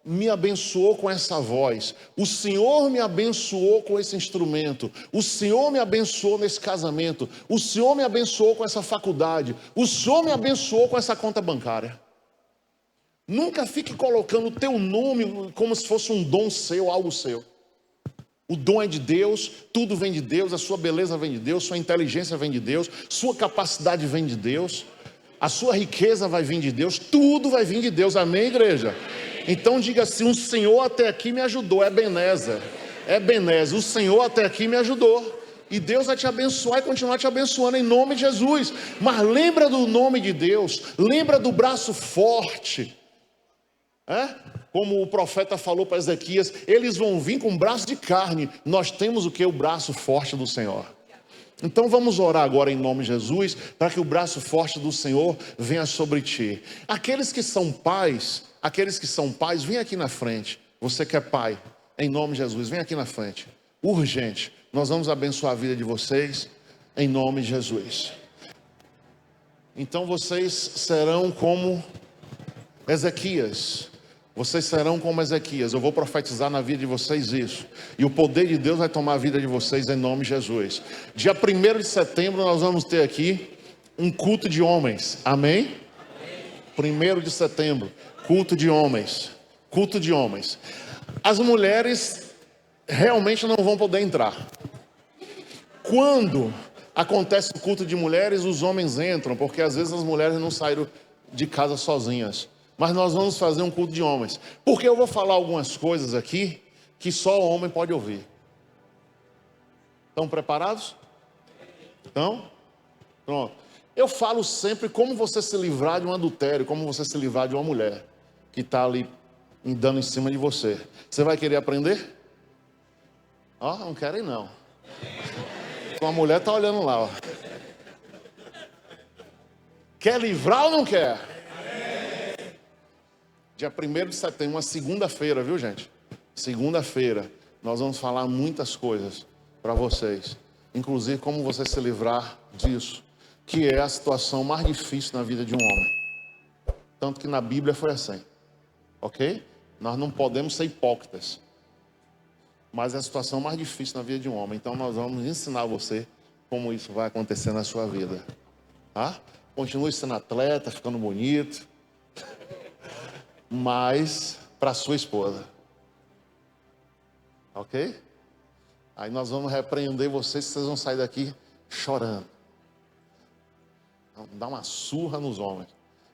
me abençoou com essa voz. O Senhor me abençoou com esse instrumento. O Senhor me abençoou nesse casamento. O Senhor me abençoou com essa faculdade. O Senhor me abençoou com essa conta bancária. Nunca fique colocando o teu nome como se fosse um dom seu, algo seu. O dom é de Deus, tudo vem de Deus, a sua beleza vem de Deus, sua inteligência vem de Deus, sua capacidade vem de Deus, a sua riqueza vai vir de Deus, tudo vai vir de Deus, amém, igreja? Então diga assim: o Senhor até aqui me ajudou, é Ebenezer, o Senhor até aqui me ajudou, e Deus vai te abençoar e continuar te abençoando em nome de Jesus. Mas lembra do nome de Deus, lembra do braço forte, como o profeta falou para Ezequias, eles vão vir com braço de carne. Nós temos o que? O braço forte do Senhor. Então vamos orar agora em nome de Jesus, para que o braço forte do Senhor venha sobre ti. Aqueles que são pais, vem aqui na frente. Você que é pai, em nome de Jesus, vem aqui na frente. Urgente, nós vamos abençoar a vida de vocês, em nome de Jesus. Então vocês serão como Ezequias. Vocês serão como Ezequias. Eu vou profetizar na vida de vocês isso. E o poder de Deus vai tomar a vida de vocês em nome de Jesus. Dia 1º de setembro nós vamos ter aqui um culto de homens. Amém? 1º de setembro, culto de homens. Culto de homens. As mulheres realmente não vão poder entrar. Quando acontece o culto de mulheres, os homens entram, porque às vezes as mulheres não saíram de casa sozinhas. Mas nós vamos fazer um culto de homens. Porque eu vou falar algumas coisas aqui que só o homem pode ouvir. Estão preparados? Então, pronto. Eu falo sempre como você se livrar de um adultério, como você se livrar de uma mulher que está ali dando em cima de você. Você vai querer aprender? Ó, não querem não. Uma mulher está olhando lá, ó. Quer livrar ou não quer? Dia 1º de setembro, uma segunda-feira, viu gente? Segunda-feira, nós vamos falar muitas coisas para vocês. Inclusive como você se livrar disso, que é a situação mais difícil na vida de um homem. Tanto que na Bíblia foi assim. Ok? Nós não podemos ser hipócritas. Mas é a situação mais difícil na vida de um homem. Então nós vamos ensinar você como isso vai acontecer na sua vida. Tá? Continue sendo atleta, ficando bonito. Mas para sua esposa. Ok? Aí nós vamos repreender vocês vão sair daqui chorando. Dá uma surra nos homens.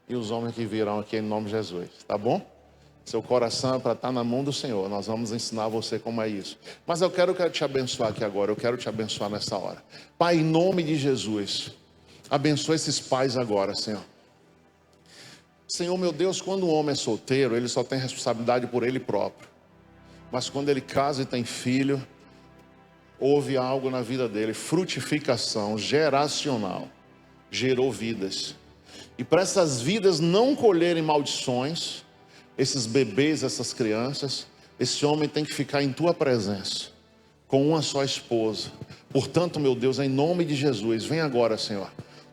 E os homens que virão aqui em nome de Jesus. Tá bom? Seu coração é para estar na mão do Senhor. Nós vamos ensinar você como é isso. Mas eu quero te abençoar aqui agora. Eu quero te abençoar nessa hora. Pai, em nome de Jesus, abençoa esses pais agora, Senhor. Senhor, meu Deus, quando um homem é solteiro, ele só tem responsabilidade por ele próprio. Mas quando ele casa e tem filho, houve algo na vida dele. Frutificação geracional. Gerou vidas. E para essas vidas não colherem maldições, esses bebês, essas crianças, esse homem tem que ficar em tua presença, com uma só esposa. Portanto, meu Deus, em nome de Jesus, vem agora, Senhor.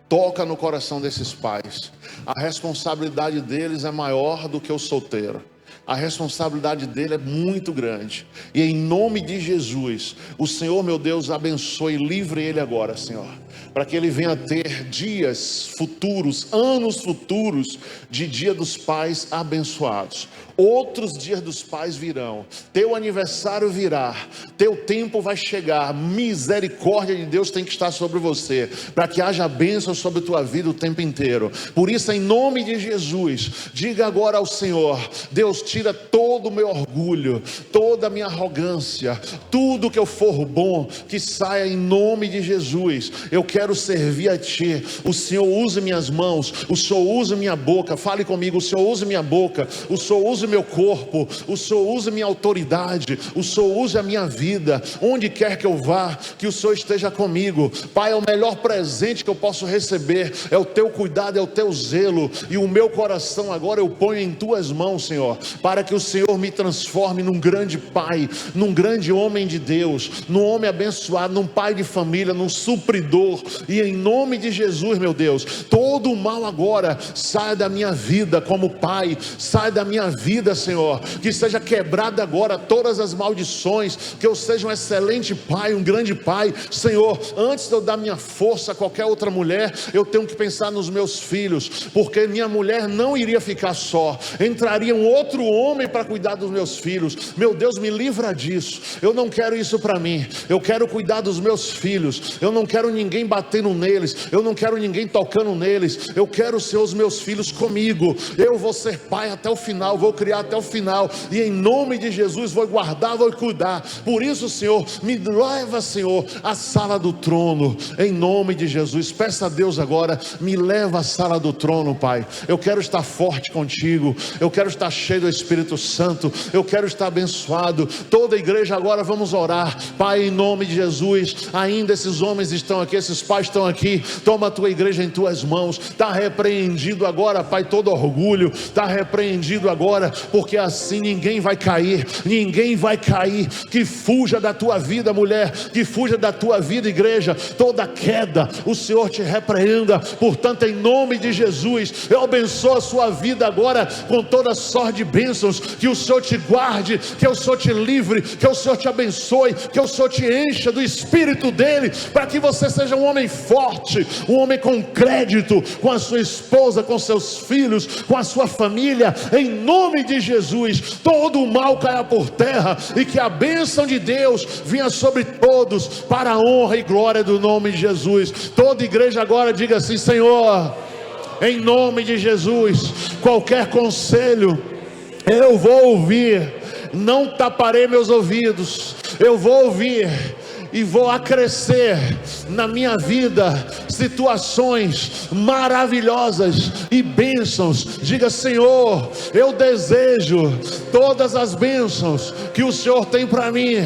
Toca no coração desses pais. A responsabilidade deles é maior do que o solteiro. A responsabilidade dele é muito grande. E em nome de Jesus, o Senhor, meu Deus, abençoe e livre ele agora, Senhor. Para que ele venha ter dias futuros, anos futuros, de Dia dos Pais abençoados. Outros dias dos pais virão. Teu aniversário virá. Teu tempo vai chegar. Misericórdia de Deus tem que estar sobre você, para que haja bênção sobre a tua vida o tempo inteiro. Por isso, em nome de Jesus, diga agora ao Senhor: Deus, tira todo o meu orgulho, toda a minha arrogância, tudo que eu for bom, que saia em nome de Jesus. Eu quero servir a Ti. O Senhor use minhas mãos, o Senhor use minha boca. Fale comigo: o Senhor use minha boca, o Senhor use meu corpo, o Senhor use minha autoridade, o Senhor use a minha vida. Onde quer que eu vá, que o Senhor esteja comigo. Pai, é o melhor presente que eu posso receber, é o Teu cuidado, é o Teu zelo. E o meu coração agora eu ponho em Tuas mãos, Senhor, para que o Senhor me transforme num grande pai, num grande homem de Deus, num homem abençoado, num pai de família, num supridor. E em nome de Jesus, meu Deus, todo o mal agora saia da minha vida como pai, saia da minha vida, Senhor, que seja quebrada agora todas as maldições, que eu seja um excelente pai, um grande pai. Senhor, antes de eu dar minha força a qualquer outra mulher, eu tenho que pensar nos meus filhos, porque minha mulher não iria ficar só, entraria um outro homem para cuidar dos meus filhos. Meu Deus, me livra disso. Eu não quero isso para mim. Eu quero cuidar dos meus filhos. Eu não quero ninguém batendo neles, eu não quero ninguém tocando neles. Eu quero ser os meus filhos comigo. Eu vou ser pai até o final, vou criar até o final, e em nome de Jesus vou guardar, vou cuidar. Por isso, Senhor, me leva, Senhor, à sala do trono, em nome de Jesus. Peça a Deus agora: me leva à sala do trono, Pai. Eu quero estar forte contigo, eu quero estar cheio do Espírito Santo, eu quero estar abençoado. Toda a igreja agora vamos orar. Pai, em nome de Jesus, ainda esses homens estão aqui, esses pais estão aqui. Toma a tua igreja em tuas mãos. Está repreendido agora, Pai, todo orgulho. Está repreendido agora, porque assim ninguém vai cair, ninguém vai cair. Que fuja da tua vida, mulher, que fuja da tua vida, igreja. Toda queda, o Senhor te repreenda. Portanto, em nome de Jesus, eu abençoo a sua vida agora com toda sorte de bênção. bênçãos, que o Senhor te guarde, que o Senhor te livre, que o Senhor te abençoe, que o Senhor te encha do Espírito dele, para que você seja um homem forte, um homem com crédito, com a sua esposa, com seus filhos, com a sua família, em nome de Jesus. Todo o mal caia por terra, e que a bênção de Deus venha sobre todos, para a honra e glória do nome de Jesus. Toda igreja agora diga assim: Senhor, em nome de Jesus, qualquer conselho eu vou ouvir, não taparei meus ouvidos, eu vou ouvir e vou acrescer na minha vida situações maravilhosas e bênçãos. Diga: Senhor, eu desejo todas as bênçãos que o Senhor tem para mim.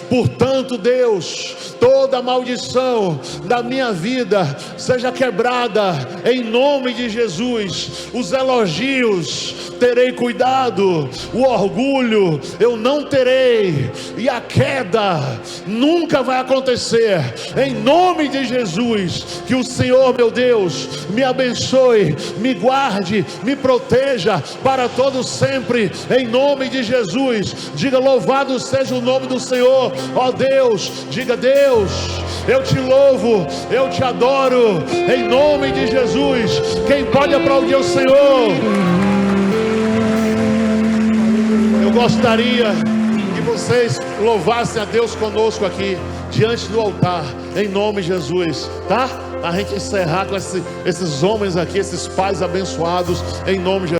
Portanto, Deus, toda maldição da minha vida seja quebrada em nome de Jesus. Os elogios terei cuidado, o orgulho eu não terei, e a queda nunca vai acontecer, em nome de Jesus. Que o Senhor, meu Deus, me abençoe, me guarde, me proteja para todo sempre, em nome de Jesus. Diga: louvado seja o nome do Senhor, ó Deus. Diga: Deus, eu te louvo, eu te adoro, em nome de Jesus. Quem pode aplaudir o Senhor? Eu gostaria que vocês louvassem a Deus conosco aqui, diante do altar, em nome de Jesus, tá? A gente encerrar com esses homens aqui, esses pais abençoados, em nome de Jesus.